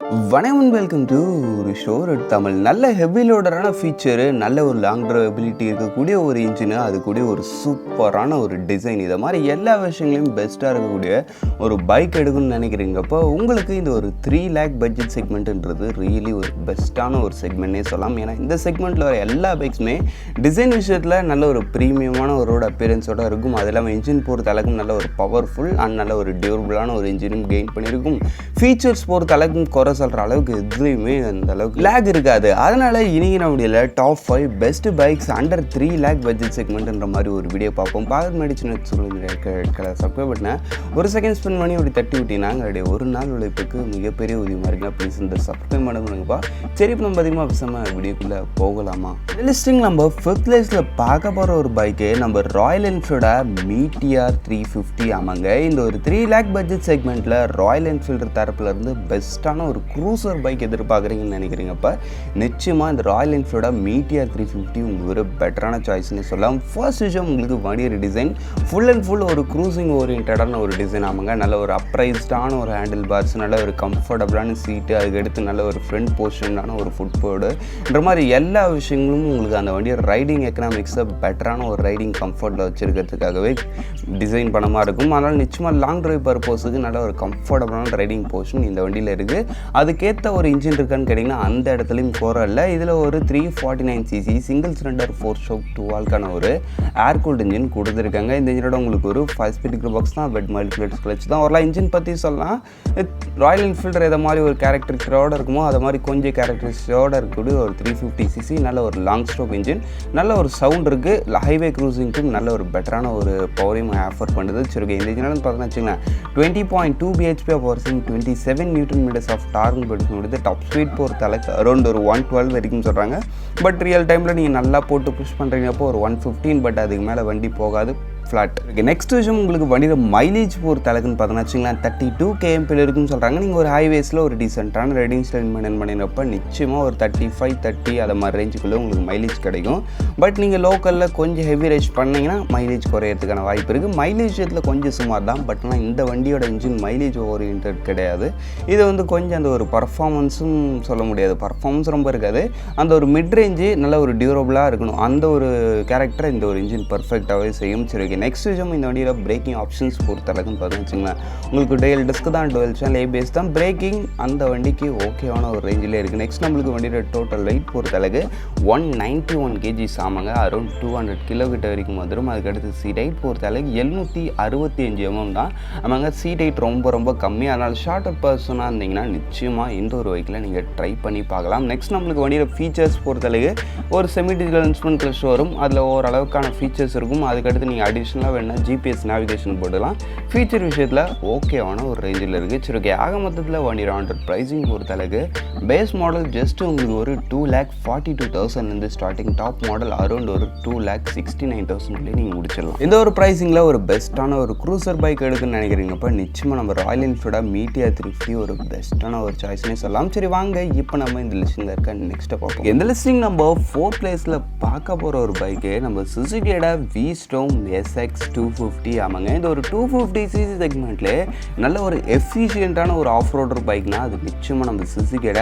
வணக்கம், welcome to ஒரு sure Tamil. நல்ல ஹெவி லோடரான ஃபீச்சரு, நல்ல ஒரு லாங் ட்ரைவபிலிட்டி இருக்கக்கூடிய ஒரு இன்ஜினு, அது கூட ஒரு சூப்பரான ஒரு டிசைன், இதை மாதிரி எல்லா விஷயங்களையும் பெஸ்ட்டாக இருக்கக்கூடிய ஒரு பைக் எடுக்கணும்னு நினைக்கிறீங்கப்போ உங்களுக்கு இந்த ஒரு 3 lakh பட்ஜெட் செக்மெண்ட்டுன்றது ரியலி ஒரு பெஸ்ட்டான ஒரு செக்மெண்ட்னே சொல்லலாம். ஏன்னா இந்த செக்மெண்ட்டில் வர எல்லா பைக்ஸுமே டிசைன் விஷயத்தில் நல்ல ஒரு ப்ரீமியமான ஒரு ரோட் அப்பியரன்ஸோடு இருக்கும். அது இல்லாமல் இன்ஜின் பொறுத்த அளவுக்கும் நல்ல ஒரு பவர்ஃபுல் அண்ட் நல்ல ஒரு டியூரபிளான ஒரு இன்ஜினும் கெயின் பண்ணியிருக்கும். ஃபீச்சர்ஸ் பொறுத்த அளவுக்கும் குறை சொல்கிற அளவுக்கு எதுலேயுமே அந்த அளவுக்கு லேக் இருக்காது. அதனால் இன்றைக்கி நம்முடைய top 5 best bikes under 3 lakh budget செக்மெண்ட்ன்ற மாதிரி ஒரு வீடியோ பார்ப்போம். பார்க்க மேடிச்சுன்னு சொல்லுங்கள், சப்ஸ்கிரைப் பண்ண ஒரு செகண்ட் ஸ்பெண்ட் பண்ணி அப்படி தட்டி விட்டீங்கன்னா எங்களுடைய ஒரு நாள் உழைப்புக்கு மிகப்பெரிய உதவியாக இருக்குங்க. ப்ளீஸ் இந்த சப்ஸ்கிரைப் பண்ணுங்கப்பா. சரி, இப்போ நம்ம அதிகமாக பேசாமல் வீடியோக்குள்ளே போகலாமா? லிஸ்டிங் நம்ம 5th பிளேஸில் பார்க்க போகிற ஒரு பைக்கு நம்ம ராயல் என்ஃபீல்டோட மீட்டிஆர் 350. ஆமாங்க, இந்த ஒரு 3 lakh பட்ஜெட் செக்மெண்ட்டில் ராயல் என்ஃபீல்டு தரப்புலேருந்து பெஸ்ட்டான ஒரு க்ரூசர் பைக் எதிர்பார்க்குறீங்கன்னு நினைக்கிறீங்கப்போ நிச்சயமாக இந்த ராயல் என்ஃபீல்டோட மீட்டிஆர் 350 உங்களுக்கு ஒரு பெட்டரான சாய்ஸ்ன்னு சொல்லலாம். ஃபர்ஸ்ட் விஷயம், உங்களுக்கு வண்டியோட டிசைன் ஃபுல் அண்ட் ஃபுல் ஒரு க்ரூசிங் ஓரியன்டான ஒரு டிசைன். ஆமாங்க, நல்ல ஒரு அப்ரைஸ்டான ஒரு ஹேண்டில் பார்ஸ், நல்ல ஒரு கம்ஃபர்டபுளான சீட்டு, அதுக்கடுத்து நல்ல ஒரு ஃப்ரண்ட் போர்ஷனான ஒரு ஃபுட்போர்டுன்ற மாதிரி எல்லா விஷயங்களும் உங்களுக்கு அந்த வண்டியோட ரைடிங் எக்கனாமிக்ஸை பெட்டரான ஒரு ரைடிங் கம்ஃபர்ட்டில் வச்சுருக்கிறதுக்காகவே டிசைன் பண்ணமாக இருக்கும். அதனால் நிச்சயமாக லாங் ட்ரைவ் பர்பஸுக்கு நல்ல ஒரு கம்ஃபர்டபுளான ரைடிங் போர்ஷன் இந்த வண்டியில் இருக்குது. அதுக்கேற்ற ஒரு இன்ஜின் இருக்கான்னு கேட்டிங்கன்னா அந்த இடத்துலையும் குறை இல்லை. இதில் ஒரு 349cc single cylinder 4-stroke 2-valve ஒரு ஏர் கூல்டு இன்ஜின் கொடுத்துருக்காங்க. இந்த இன்ஜினோட உங்களுக்கு ஒரு 5-speed gear box தான், பெட் மல்டிபிளேட்ஸ் கிளச் தான் வரலாம். இன்ஜின் பற்றி சொல்லலாம், ராயல் என்ஃபீல்டர் எதை மாதிரி ஒரு கேரக்டரிஸ்டிக்கோடு இருக்குமோ அதை மாதிரி கொஞ்சம் கேரக்டரிஸ்டிக்கோடு இருக்கக்கூடிய ஒரு 350cc நல்ல ஒரு லாங் ஸ்ட்ரோக் இன்ஜின், நல்ல ஒரு சவுண்ட் இருக்குது. ஹைவே க்ரூசிங்க்கும் நல்ல ஒரு பெட்டரான ஒரு பவரையும் ஆஃபர் பண்ணுது. சரி, இந்த இன்ஜினோட பார்த்தீங்கன்னா வச்சுக்கலாம் 20.2 bhp ஆஃப் பவர்ஸிங் 27 Nm ஆஃப் டார்க் கொடுத்து டாப் ஸ்பீட் பொறுத்த அளவுக்கு அரௌண்ட் ஒரு 112 வரைக்கும் சொல்கிறாங்க. பட் ரியல் டைமில் நீங்கள் நல்லா போட்டு புஷ் பண்ணுறீங்கப்போ ஒரு 115, பட் அதுக்கு மேலே வண்டி போகாது, ஃப்ளாட். ஓகே, நெக்ஸ்ட் விஷயம், உங்களுக்கு வண்டியில் மைலேஜ் பொறுத்த அளவுக்குன்னு பார்த்தோன்னா வச்சுங்களேன் 32 kmpl இருக்குன்னு சொல்கிறாங்க. நீங்கள் ஒரு ஹைவேஸில் ஒரு டீசெண்டான ரைடிங் ஸ்டைல் மெயின்டைன் பண்ணினப்போ நிச்சயமாக ஒரு 35-30 அதை மாதிரி ரேஞ்சுக்குள்ளே உங்களுக்கு மைலேஜ் கிடைக்கும். பட் நீங்கள் லோக்கலில் கொஞ்சம் ஹெவி ரைஸ் பண்ணிங்கன்னா மைலேஜ் குறையிறதுக்கான வாய்ப்பு இருக்குது. மைலேஜ் விஷயத்தில் கொஞ்சம் சுமார் தான், பட் ஆனால் இந்த வண்டியோட இன்ஜின் மைலேஜ் ஓரியன்ட் கிடையாது. இது வந்து கொஞ்சம் அந்த ஒரு பர்ஃபார்மன்ஸும் சொல்ல முடியாது, பர்ஃபார்மன்ஸ் ரொம்ப இருக்காது. அந்த ஒரு மிட் ரேஞ்சு நல்ல ஒரு டியூரபிளாக இருக்கணும், அந்த ஒரு கேரக்டரை இந்த ஒரு இன்ஜின் பர்ஃபெக்டாகவே செய்யும். சரி, நெக்ஸ்ட் விஷயம், இந்த வண்டியில் பிரேக்கிங் ஆப்ஷன்ஸ் பொறுத்த அளவுக்குன்னு பார்த்தோன்னு வச்சுங்களேன் உங்களுக்கு டெயில் டிஸ்க் தான், 12 channel ABS தான். பிரேக்கிங் அந்த வண்டிக்கு ஓகேவான ஒரு ரேஞ்சிலே இருக்குது. நெக்ஸ்ட் நம்மளுக்கு வண்டியோட டோட்டல் வெயிட் பொறுத்த அளவுக்கு 191 kg. ஆமாங்க, அரௌண்ட் 200 kg வரைக்கும் வந்துடும். அதுக்கடுத்து சீட் ஹைட் பொறுத்த அளவுக்கு 765 mm தான். ஆமாங்க, சீட் ஹைட் ரொம்ப கம்மி. அதனால் ஷார்ட்டர் பர்சனாக இருந்தீங்கன்னா நிச்சயமாக இந்த ஒரு பைக்கில் நீங்கள் ட்ரை பண்ணி பார்க்கலாம். நெக்ஸ்ட் நம்மளுக்கு வண்டியோட ஃபீச்சர்ஸ் பொறுத்த அளவுக்கு ஒரு செமி டிஜிட்டல் இன்ஸ்ட்ருமெண்ட் கிளச் வரும், அதில் ஓரளவுக்கான ஃபீச்சர்ஸ் இருக்கும். அதுக்கடுத்து நீங்கள் அடிஷ்னலாக வேணால் GPS நேவிகேஷன் போடலாம். ஃபீச்சர் விஷயத்தில் ஓகேவான ஒரு ரேஞ்சில் இருக்குது. சரி, ஓகே, ஆக மொத்தத்தில் வண்டியோட ஆண்டர் ப்ரைஸிங் பொறுத்த அளவுக்கு பேஸ் மாடல் ஜஸ்ட் உங்களுக்கு ஒரு 2,42,000 ஸ்டார்டிங், டாப் மாடல் அரௌண்ட் ஒரு 2,69,000 நீங்கள் முடிச்சிடலாம். இந்த ஒரு ப்ரைஸிங்கில் ஒரு பெஸ்ட்டான ஒரு க்ரூசர் பைக் எடுக்குன்னு நினைக்கிறீங்கப்போ நிச்சயமாக நம்ம ராயல் என்ஃபீல்டோட மீட்டிஆர் 350 ஒரு பெஸ்ட்டான ஒரு சாய்ஸ்னே சொல்லலாம். சரி, வாங்க இப்போ நம்ம இந்த லிஸ்டிங்கில் இருக்க நெக்ஸ்ட்டை பார்ப்போம். இந்த லிஸ்டிங் நம்ம 4th பிளேஸில் பார்க்க போகிற ஒரு பைக்கு நம்ம சுசுகியோட V-Storm SX250. ஆமாங்க, இந்த ஒரு 250cc செக்மெண்ட்லே நல்ல ஒரு எஃபிஷியண்ட்டான ஒரு ஆஃப் ரோடர் பைக்னா அது நிச்சயமாக நம்ம சுசுகியோட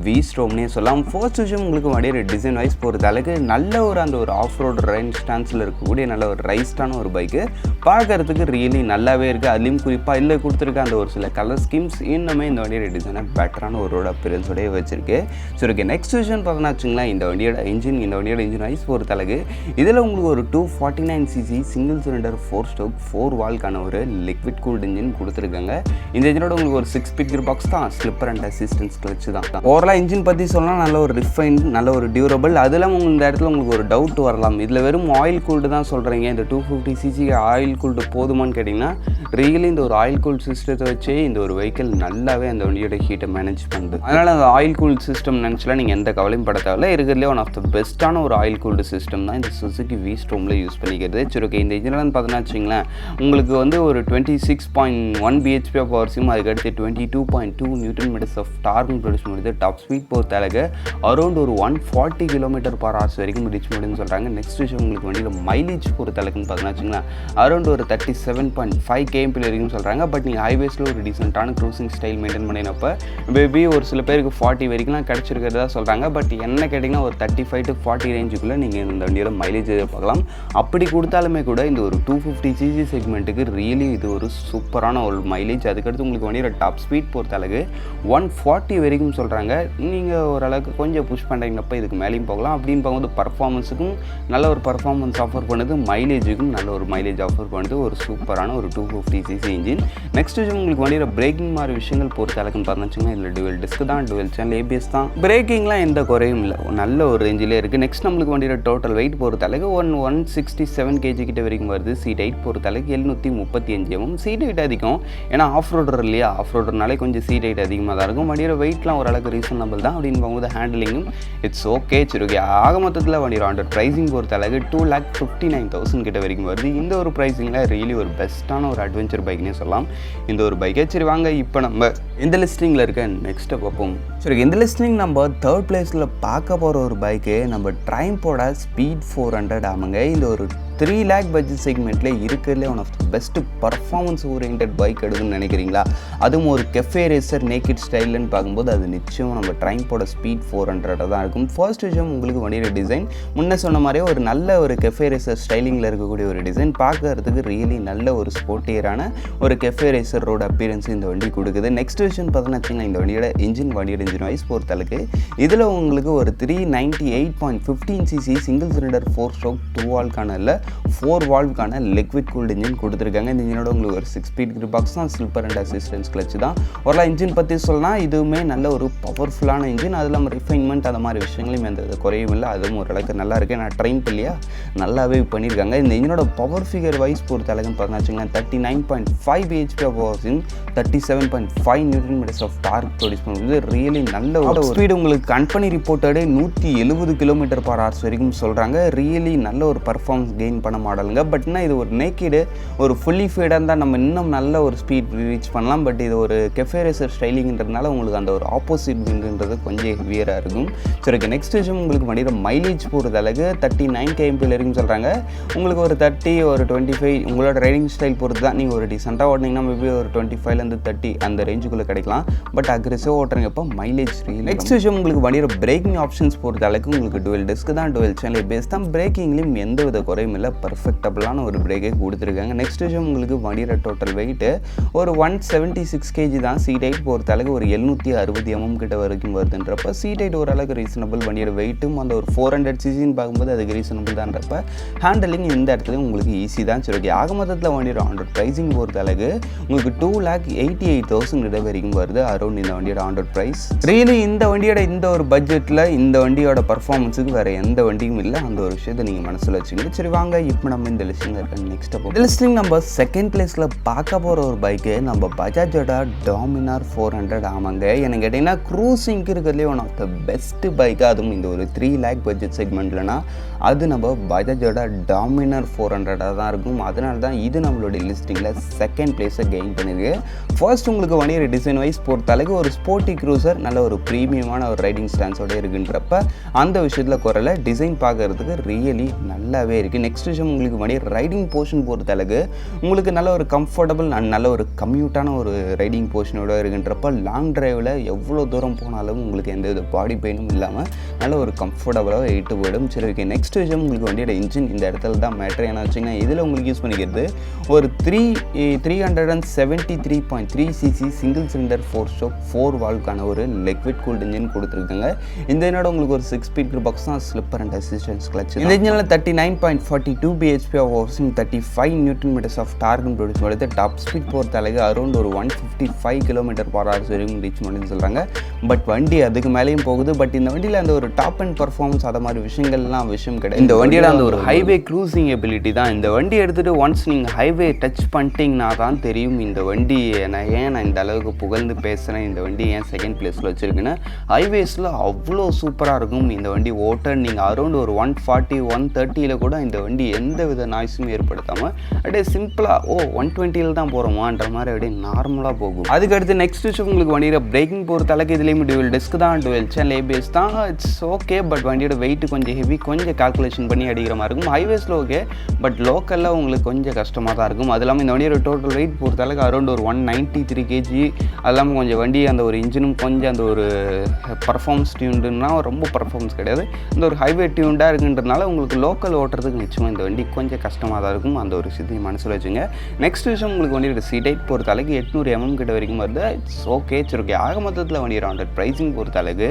V-Stormனே சொல்லலாம். ஃபர்ஸ்ட் விஷயம், உங்களுக்கு வண்டியோட டிசைன் வைஸ் பொறுத்த அளவுக்கு நல்ல ஒரு அந்த ஒரு ஆஃப் ரோடர் ரைட் ஸ்டான்ஸில் இருக்கக்கூடிய நல்ல ஒரு ரைஸ்டான ஒரு பைக்கு, பார்க்கறதுக்கு ரியலி நல்லாவே இருக்குது. அதுலேயும் குறிப்பாக இல்லை கொடுத்துருக்க அந்த ஒரு சில கலர் ஸ்கீம்ஸ் இன்னுமே இந்த வண்டியோட டிசைனை பெட்டரான ஒரு ரோட் அப்பியரன்ஸோடய வச்சிருக்கு. சரி, ஓகே, நெக்ஸ்ட் விஷயம் பார்த்தோன்னா வச்சுங்களேன் இந்த வண்டியோட இன்ஜின் வைஸ் பொறுத்த அளவுக்கு இதில் உங்களுக்கு ஒரு 249cc single cylinder 4-stroke 4-valve ஒரு லிக்விட் கூல்டு இன்ஜின் கொடுத்துருக்காங்க. இந்த இன்ஜினோட உங்களுக்கு ஒரு 6-speed gear box தான், ஸ்லிப்பர் அண்ட் அசிஸ்டன்ஸ் கிளச் தான். ஓவராலாக இன்ஜின் பற்றி சொல்லலாம் நல்ல ஒரு ரிஃபைன், நல்ல ஒரு டியூரபிள். அது இல்லாமல் இந்த இடத்துல உங்களுக்கு ஒரு டவுட் வரலாம், இதில் வெறும் ஆயில் கூல்டு தான் சொல்கிறீங்க, இந்த 250cc ஆயில் கூல்டு போதுமான்னு கேட்டிங்கன்னா ரியலி இந்த ஒரு ஆயில் கூல்டு சிஸ்டத்தை வச்சே இந்த ஒரு வெஹிக்கிள் நல்லாவே அந்த வண்டியோட ஹீட்டை மேனேஜ் பண்ணுது. அதனால் அந்த ஆயில் கூல்டு சிஸ்டம் நினச்சலாம் நீங்கள் எந்த கவலையும் பட தேவையில்ல. இருக்கிறதுலே ஒன் ஆஃப் த பெஸ்ட்டான ஒரு ஆயில் கூல்டு சிஸ்டம் தான் இந்த சுசுகி V-Stormல யூஸ் பண்ணிக்கிறது. சரி, ஓகே, இந்த இன்ஜினில் பார்த்தீங்கன்னா வச்சிங்களேன் உங்களுக்கு வந்து ஒரு 26.1 bhp ஆஃப் பவர்ஸும் அதுக்கடுத்து 22.2 newton metres of torque produce பண்ணுது. டாப் ஸ்பீட் பொறுத்த அளவுக்கு அரௌண்ட் ஒரு 140 km/h வரைக்கும் ரீச் பண்ணுன்னு சொல்கிறாங்க. நெக்ஸ்ட் விஷயம் உங்களுக்கு வண்டியில் மைலேஜ் பொறுத்த அளவுக்குன்னு பார்த்தீங்கன்னா வச்சிங்களேன் அரௌண்ட் ஒரு 37.5 km வரைக்கும் சொல்கிறாங்க. பட் நீங்கள் ஹைவேஸில் ஒரு டீசென்ட்டான க்ரூசிங் ஸ்டைல் மெயின்டைன் பண்ணினப்போ மேபி ஒரு சில பேருக்கு 40 வரைக்கும்லாம் கிடச்சிருக்கிறதா சொல்கிறாங்க. பட் என்ன கேட்டிங்கன்னா ஒரு 35 to 40 ரேஞ்சுக்குள்ளே நீங்கள் இந்த வண்டியோட மைலேஜ் எதிர்பார்க்கலாம். அப்படி கொடுத்தாலுமே கூட இந்த ஒரு 250cc செக்மெண்ட்டுக்கு ரியலி இது ஒரு சூப்பரான ஒரு மைலேஜ். அதுக்கடுத்து உங்களுக்கு வண்டியோட டாப் ஸ்பீட் பொறுத்த அளவுக்கு 140 வரைக்கும் சொல்கிறாங்க. நீங்கள் ஓரளவுக்கு கொஞ்சம் புஷ் பண்ணுறீங்கப்போ இதுக்கு மேலேயும் போகலாம். அப்படின்னு பார்க்கும்போது பர்ஃபார்மன்ஸுக்கும் நல்ல ஒரு பர்ஃபார்மன்ஸ் ஆஃபர் பண்ணுது, மைலேஜுக்கும் நல்ல ஒரு மைலேஜ் ஆஃபர் பண்ணுது. ஒரு சூப்பரான ஒரு 250cc இன்ஜின். நெக்ஸ்ட் விஷயம் உங்களுக்கு வண்டியோட பிரேக்கிங் மாதிரி விஷயங்கள் பொறுத்த அளவுக்குன்னு பார்த்தீங்கன்னா இல்லை டுவெல் டிஸ்க் தான், டுவெல் சேனல் ஏபிஎஸ் தான், பிரேக்கிங்லாம் எந்த குறையும் இல்லை, நல்ல ஒரு ரேஞ்சிலே இருக்குது. நெக்ஸ்ட் நம்மளுக்கு வண்டியோட டோட்டல் வெயிட் பொறுத்த அளவுக்கு 167 kg கிட்ட வரைக்கும் வருது. சீட் ஹைட் பொறுத்த அளவுக்கு 735 mm. சீட் ஹைட் அதிகம், ஏன்னா ஆஃப் ரோடர் இல்லையா, ஆஃப் ரோடர்னாலே கொஞ்சம் சீட் ஹைட் அதிகமாக தான் இருக்கும். வண்டியோட வெயிட்லாம் ஓரளவுக்கு ரீசனபிள் தான். அப்படின்னு பார்க்கும்போது ஹேண்டிலிங்கும் இட்ஸ் ஓகே. சரி, ஆக மொத்தத்தில் வண்டியோட ஆண்டர் ப்ரைஸிங் பொறுத்த அளவுக்கு 2,59,000 கிட்ட வரைக்கும் வருது. இந்த ஒரு ப்ரைஸிங்கில் ரியலி ஒரு பெஸ்ட்டான ஒரு அட்வென்ச்சர் பைக்னே சொல்லலாம் இந்த ஒரு பைக்கை. சரி வாங்க இப்போ நம்ம இந்த லிஸ்டிங்கில் இருக்க நெக்ஸ்ட்டை பார்ப்போம். சரி, இந்த லிஸ்டிங் நம்ம 3rd பிளேஸில் பார்க்க போகிற ஒரு பைக்கு நம்ம ட்ரைம்போட ஸ்பீட் 400 ஆமாங்க. இந்த ஒரு 3 lakh பட்ஜெட் செக்மெண்ட்டில் இருக்கிறதுலே one of the best performance oriented bike எடுக்குன்னு நினைக்கிறீங்களா? அதுவும் ஒரு கெஃபே ரேசர் நேக்கட் ஸ்டைல்னு பார்க்கும்போது அது நிச்சயம் நம்ம ட்ரைம்போட ஸ்பீட் 400 தான் இருக்கும். ஃபர்ஸ்ட் விஷயம் உங்களுக்கு வண்டியோட டிசைன் முன்ன சொன்ன மாதிரியே ஒரு நல்ல ஒரு கெஃபே ரேசர் ஸ்டைலிங்கில் இருக்கக்கூடிய ஒரு டிசைன், பார்க்கறதுக்கு ரியலி நல்ல ஒரு ஸ்போர்ட்டியரான ஒரு கெஃபே ரேசர் ரோட அப்பியரன்ஸ் இந்த வண்டி கொடுக்குது. நெக்ஸ்ட் விஷயம் பார்த்தீங்கன்னா வச்சிங்கன்னா இந்த வண்டியோட இன்ஜின் வைஸ் பொறுத்தளவுக்கு இதில் உங்களுக்கு ஒரு 398.15cc சிங்கிள் சிலிண்டர் 4 ஸ்ட்ரோக் 2 வால்வ்க்கான இல்லை 4 வால்வ்க்கான லிக்விட் கூல்டு இன்ஜின் கொடுத்துருக்காங்க. இந்த இன்ஜினோட உங்களுக்கு ஒரு 6 ஸ்பீட் கியர் பாக்ஸ் தான், ஸ்லிப்பர் அண்ட் அசிஸ்டன்ஸ் கிளச் தான். ஒரு இன்ஜின் பற்றி சொல்லலாம், இதுவுமே நல்ல ஒரு பவர்ஃபுல்லான இன்ஜின். அதில் நம்ம ரிஃபைன்மெண்ட் அந்த மாதிரி விஷயங்களையும் எந்த குறையும் இல்லை, அதுவும் ஓரளவுக்கு நல்லா இருக்குது. நான் ட்ரைம்ப் இல்லையா நல்லாவே பண்ணியிருக்காங்க. இந்த இன்ஜினோட பவர் ஃபிகர் வைஸ் பொறுத்த அளவுக்குன்னு பார்த்தீங்கன்னா 39.5 bhp ஆஃப் பவர்ஸின் 37.5 newton metres of torque produce பண்ணுறது ரியலி நல்ல ஒரு ஸ்பீடு. உங்களுக்கு கம்பெனி ரிப்போர்ட்டடே 170 km/h வரைக்கும் சொல்கிறாங்க. ரியலி நல்ல ஒரு பர்ஃபார்மன்ஸ் கெயின் பண்ண மாடலுங்க. பட்னா இது ஒரு நேக்கடு ஒரு ஃபுல்லி ஃபீடாக இருந்தால் நம்ம இன்னும் நல்ல ஒரு ஸ்பீட் ரீச் பண்ணலாம். பட் இது ஒரு கெஃபே ரேசர் ஸ்டைலிங்கிறதுனால உங்களுக்கு அந்த ஒரு ஆப்போசிட் விங்குன்றது கொஞ்சம் ஹெவியராக இருக்கும். சரி, நெக்ஸ்ட் விஷயம் உங்களுக்கு வண்டியோட மைலேஜ் போகிறது அளவுக்கு 39 km வரைக்கும் சொல்கிறாங்க. உங்களுக்கு ஒரு 30 ஒரு 25 உங்களோட ரைடிங் ஸ்டைல் பொறுத்து தான். நீங்கள் ஒரு டீசெண்டாக ஓட்டினீங்கன்னா மேபி ஒரு 25லேருந்து 30 அந்த ரேஞ்சுக்குள்ளே கிடைக்கலாம். பட் அக்ரெசிவாக ஓட்டுறங்கப்போ மைலேஜ் ரீல். நெக்ஸ்ட் விஷயம் உங்களுக்கு வண்டியோட பிரேக்கிங் ஆப்ஷன்ஸ் பொறுத்த அளவுக்கு உங்களுக்கு டுவெல் டிஸ்க் தான், டுவெல் சேனல் பேஸ் தான். பிரேக்கிங்லேயும் எந்த வித குறையும் இல்லை, பர்ஃபெக்டபுளான ஒரு பிரேக்கே கொடுத்துருக்காங்க. நெக்ஸ்ட் விஷயம் உங்களுக்கு வண்டியோட டோட்டல் வெயிட்டு ஒரு 176 kg தான். சீட் ஹைட் பொறுத்த அளவுக்கு ஒரு 760 mm கிட்ட வரைக்கும் வருதுன்றப்ப சீட் ஹைட் ஓரளவுக்கு ரீசனபிள். வண்டியோட வெயிட்டும் அந்த ஒரு 400cc பார்க்கும்போது அதுக்கு ரீசனபிள் தான்றப்ப ஹேண்டலிங் இந்த இடத்துல உங்களுக்கு ஈஸி தான். சரி, ஆக மொத்தத்தில் வண்டியோட ஆண்டர் ப்ரைஸிங் பொறுத்த அளவுக்கு உங்களுக்கு 2,88,000 கிட்ட வரைக்கும் வருது அரௌண்ட் இந்த வண்டியோட ஆண்டர் ப்ரைஸ். ரியலி இந்த வண்டியோட இந்த ஒரு பட்ஜெட்டில் இந்த வண்டியோட பர்ஃபார்மன்ஸுக்கு வேறு எந்த வண்டியும் இல்லை, அந்த ஒரு விஷயத்தை நீங்கள் மனசில் வச்சுக்கோங்க. சரி வாங்க இப்போ நம்ம இந்த லிஸ்டிங் இருக்க நெக்ஸ்ட் இந்த லிஸ்டிங் நம்ம 2nd பிளேஸில் பார்க்க போகிற ஒரு பைக்கு நம்ம பஜாஜோட டாமினார் 400 ஆமாங்க. எனக்கு கேட்டிங்கன்னா க்ரூசிங்க்கு இருக்கிறதுலே one of the best bike, அதுவும் இந்த ஒரு 3 lakh பட்ஜெட் செக்மெண்ட்லனா அது நம்ம பஜாஜோட டாமினார் 400 தான் இருக்கும். அதனால தான் இது நம்மளுடைய லிஸ்டிங்கில் 2nd பிளேஸை கெயின் பண்ணியிருக்கு. ஃபர்ஸ்ட் உங்களுக்கு வண்டியோட டிசைன் வைஸ் பொறுத்த அளவுக்கு ஒரு ஸ்போர்ட்டி க்ரூசர் நல்ல ஒரு ப்ரீமியமான ஒரு ரைடிங் ஸ்டான்ஸோட இருக்குன்றப்ப அந்த விஷயத்தில் குறையில டிசைன் பார்க்கறதுக்கு ரியலி நல்லாவே இருக்குது. நெக்ஸ்ட் விஷயம் உங்களுக்கு வண்டியோட ரைடிங் போர்ஷன் பொறுத்த அளவுக்கு உங்களுக்கு நல்ல ஒரு கம்ஃபர்டபுள் அண்ட் நல்ல ஒரு கம்யூட்டான ஒரு ரைடிங் போர்ஷனோட இருக்குன்றப்ப லாங் டிரைவில் எவ்வளோ தூரம் போனாலும் உங்களுக்கு எந்த வித பாடி பெயினும் இல்லாமல் நல்ல ஒரு கம்ஃபர்டபுளாக எயிட்டு போயிடும். சரி, ஓகே. நெக்ஸ்ட் விஷயம் உங்களுக்கு வண்டியோட இன்ஜின் இந்த இடத்துல தான் மேட்ரு. ஏன்னா வச்சிங்கன்னா இதில் உங்களுக்கு யூஸ் பண்ணிக்கிறது ஒரு 373.3cc சிங்கிள் சிலிண்டர் 4 ஸ்ட்ரோக் 4 வால்வ்க்கான ஒரு லிக்விட் கூல்டு இன்ஜின் கொடுத்துருக்காங்க. இந்த என்னோட உங்களுக்கு ஒரு 6 ஸ்பீட் கியர் பாக்ஸ் தான், ஸ்லிப்பர் அண்ட் அசிஸ்டன்ஸ் கிளச். இந்த இன்ஜினில் 39.42 bhp ஆஃப் பவர்ஸும் 35 newton metres of torque produce பண்ணுறது. டாப் ஸ்பீட் பொறுத்த அளவுக்கு அரௌண்ட் ஒரு 155 km/h வரைக்கும் ரீச் பண்ணுன்னு சொல்கிறாங்க. பட் வண்டி அதுக்கு மேலேயும் போகுது. பட் இந்த வண்டியில் அந்த ஒரு டாப் அண்ட் பர்ஃபார்மன்ஸ் அதை மாதிரி விஷயங்கள்லாம் விஷயம் கிடையாது. இந்த வண்டியோட அந்த ஒரு ஹைவே க்ரூசிங் எபிலிட்டி தான். இந்த வண்டி எடுத்துகிட்டு ஒன்ஸ் நீங்கள் ஹைவே டச் பண்ணிட்டீங்கன்னா தான் தெரியும் இந்த வண்டி நான் இந்த அளவுக்கு புகழ்ந்து பேசுகிறேன். இந்த வண்டி ஏன் 2nd பிளேஸில் வச்சுருக்குன்னு ஹைவேஸில் அவ்வளோ சூப்பராக இருக்கும் இந்த வண்டி ஓட்ட. நீங்கள் அரௌண்ட் ஒரு 140 130 கூட இந்த வண்டி வண்டி எந்த வித நாய்ஸும் ஏற்படுத்தாமல் அப்படியே சிம்பிளாக 120 தான் போகிறோமான்ற மாதிரி அப்படியே நார்மலாக போகும். அதுக்கடுத்து நெக்ஸ்ட் விஷயம் உங்களுக்கு வண்டியோட பிரேக்கிங் பொறுத்த அளவுக்கு இதுலேயும் டுவெல் டிஸ்க் தான், டுவெல் சேனல் ஏபிஎஸ் தான். இட்ஸ் ஓகே, பட் வண்டியோட வெயிட் கொஞ்சம் ஹெவி, கொஞ்சம் கால்குலேஷன் பண்ணி அடிக்கிற மாதிரி இருக்கும். ஹைவேஸில் ஓகே, பட் லோக்கலில் உங்களுக்கு கொஞ்சம் கஷ்டமாக தான் இருக்கும். அது இல்லாமல் இந்த வண்டியோட டோட்டல் வெயிட் பொறுத்த அளவுக்கு அரௌண்ட் ஒரு 193 kg. அது இல்லாமல் கொஞ்சம் வண்டி அந்த ஒரு இன்ஜினும் கொஞ்சம் அந்த ஒரு பர்ஃபார்மன்ஸ் டியூண்டுன்னா ரொம்ப பர்ஃபார்மன்ஸ் கிடையாது, இந்த ஒரு ஹைவே டியூண்டாக இருக்குன்றதுனால உங்களுக்கு லோக்கல் ஓட்டுறதுக்கு நிச்சயமாக இந்த வண்டி கொஞ்சம் கஷ்டமாக தான் இருக்கும். அந்த ஒரு விஷயத்தையும் மனசில் வச்சுங்க. நெக்ஸ்ட் விஷயம் உங்களுக்கு வண்டியோட சீட் ஹைட் பொறுத்த அளவுக்கு 800 mm கிட்ட வரைக்கும் வருது. இட்ஸ் ஓகே, சரி ஓகே. ஆக மொத்தத்தில் வண்டியோட ஆண்டர் ப்ரைஸிங் பொறுத்த அளவுக்கு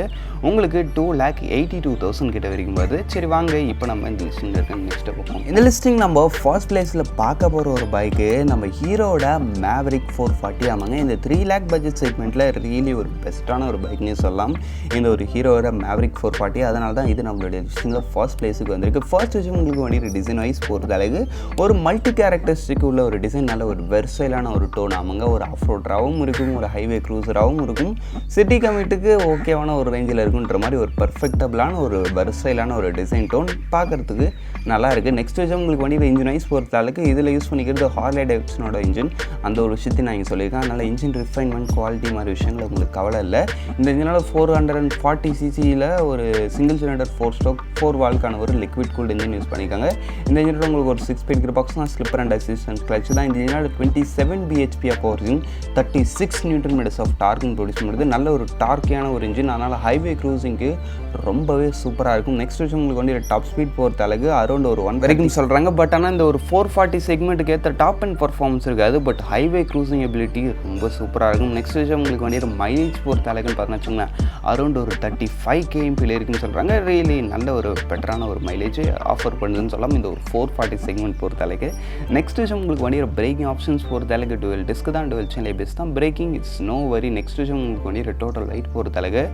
உங்களுக்கு 2,82,000 கிட்ட வரைக்கும் வருது. சரி வாங்க இப்போ நம்ம இந்த லிஸ்டிங்கில் இருக்க நெக்ஸ்ட் பார்ப்போம். இந்த லிஸ்டிங் நம்ம ஃபர்ஸ்ட் பிளேஸில் பார்க்க போகிற ஒரு பைக்கு நம்ம ஹீரோட மேவரிக் 440 ஆமாங்க. இந்த 3 lakh பட்ஜெட் செக்மெண்ட்டில் ரியலி ஒரு பெஸ்ட்டான ஒரு பைக்னே சொல்லலாம் இந்த ஒரு ஹீரோட மேவரிக் 440. அதனால தான் இது நம்மளுடைய லிஸ்டிங்கில் ஃபர்ஸ்ட் பிளேஸுக்கு வந்திருக்கு. ஃபர்ஸ்ட் விஷயம் உங்களுக்கு வண்டியோட டிசைன் வைஸ் பொறுத்த அளவுக்கு ஒரு மல்டி கேரக்டரிஸ்டிக் உள்ள ஒரு டிசைன், நல்ல ஒரு வெர்சைலான ஒரு டோன் ஆமாங்க. ஒரு ஆஃப் ரோடராகவும் இருக்கும், ஒரு ஹைவே க்ரூசராகவும் இருக்கும், சிட்டி கமிட்டுக்கு ஓகேவான ஒரு ரேஞ்சில் இருக்குன்ற மாதிரி ஒரு பர்ஃபெக்டபிளான ஒரு வெர்சைலான ஒரு டிசைன் டோன் பார்க்குறதுக்கு நல்லா இருக்குது. நெக்ஸ்ட் விஷயம் உங்களுக்கு வண்டியில் இன்ஜின் வைஸ் பொறுத்த அளவுக்கு இதில் யூஸ் பண்ணிக்கிறது ஹார்லே டேவிட்சனோட இன்ஜின். அந்த ஒரு விஷயத்தை நான் இங்கே சொல்லியிருக்கேன். அதனால் இன்ஜின் ரிஃபைன்மெண்ட் குவாலிட்டி மாதிரி விஷயங்கள் உங்களுக்கு கவலை இல்லை. இந்த இன்ஜினோட 440 ccயில் ஒரு சிங்கிள் சிலிண்டர் 4 ஸ்ட்ரோக் 4 வால்க்கான ஒரு லிக்விட் கூல்டு இன்ஜின் யூஸ் பண்ணியிருக்காங்க. இந்த இன்ஜினோட உங்களுக்கு ஒரு 6 ஸ்பீட் கியர் பாக்ஸ் தான், ஸ்லிப்பர் அண்ட் அசிஸ்டன்ட் கிளட்ச் தான். இந்த இன்ஜினோட 27 bhp ஆஃப் பவர்ஸிங் 36 Nm ஆஃப் டார்க்கிங் ப்ரொடியூஸ் பண்ணுறது. நல்ல ஒரு டார்க்கியான ஒரு இன்ஜின், அதனால் ஹைவே க்ரூசிங்க்கு ரொம்பவே சூப்பராக இருக்கும். நெக்ஸ்ட் விஷயம் உங்களுக்கு வந்து டாப் ஸ்பீட் போகிற அளவுக்கு அரௌண்ட் ஒரு 1 வரைக்கும் சொல்கிறாங்க. பட் ஆனால் இந்த ஒரு 440 செக்மெண்ட்டுக்கு ஏற்ற டாப் அண்ட் பர்ஃபார்மன்ஸ் இருக்காது, பட் ஹைவே க்ரூசிங் எபிலிட்டி ரொம்ப சூப்பராக இருக்கும். நெக்ஸ்ட் விஷயம் உங்களுக்கு வந்து மைலேஜ் பொறுத்த அளவுக்குன்னு பார்த்தீங்கன்னா வச்சுக்கோங்களேன், அரௌண்ட் ஒரு 35 km இருக்குன்னு சொல்கிறாங்க. ரியலி நல்ல ஒரு பெட்டரான ஒரு மைலேஜ் ஆஃபர் பண்ணுதுன்னு சொல்லலாம் இந்த ஒரு 440 செக்மெண்ட் பொறுத்த அளவுக்கு. நெக்ஸ்ட் விஷயம் உங்களுக்கு வந்து பிரேக்கிங் ஆப்ஷன்ஸ் பொறுத்த அளவுக்கு டுவெல் டிஸ்க் தான், டுவெல் சேனல் ஏபிஎஸ் தான். Braking it's no worry. Next விஷயம் உங்களுக்கு வந்து டோட்டல் வெயிட் பொறுத்த அளவுக்கு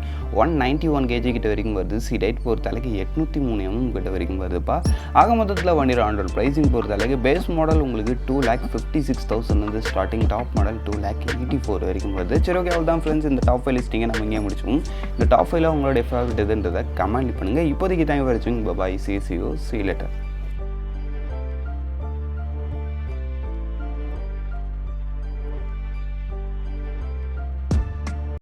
191 kg கிட்ட வரைக்கும் வருது. சீட் ஹைட் பொறுத்த அளவுக்கு 803 mm கிட்ட வரைக்கும் வருதுப்பா. ஆக மொத்தத்தில் வண்டியோட ஆண்டர் ப்ரைஸிங் பொறுத்த அளவுக்கு பேஸ் மாடல் உங்களுக்கு 2,56,000 ஸ்டார்டிங், டாப் மாடல் 2,84,000 வரைக்கும் வருது. சரி ஓகே, அவ்வளோ தான் ஃப்ரெண்ட்ஸ். இந்த டாப் 5 லிஸ்டிங்கை நம்ம இங்கே முடிச்சோம். இந்த டாப் 5ல உங்களுடைய ஃபேவரட் எதுன்றதை கமெண்ட் பண்ணுங்கள். இப்போதைக்கு தேங்க் ஃபார் வாட்சிங். Bye, see you later.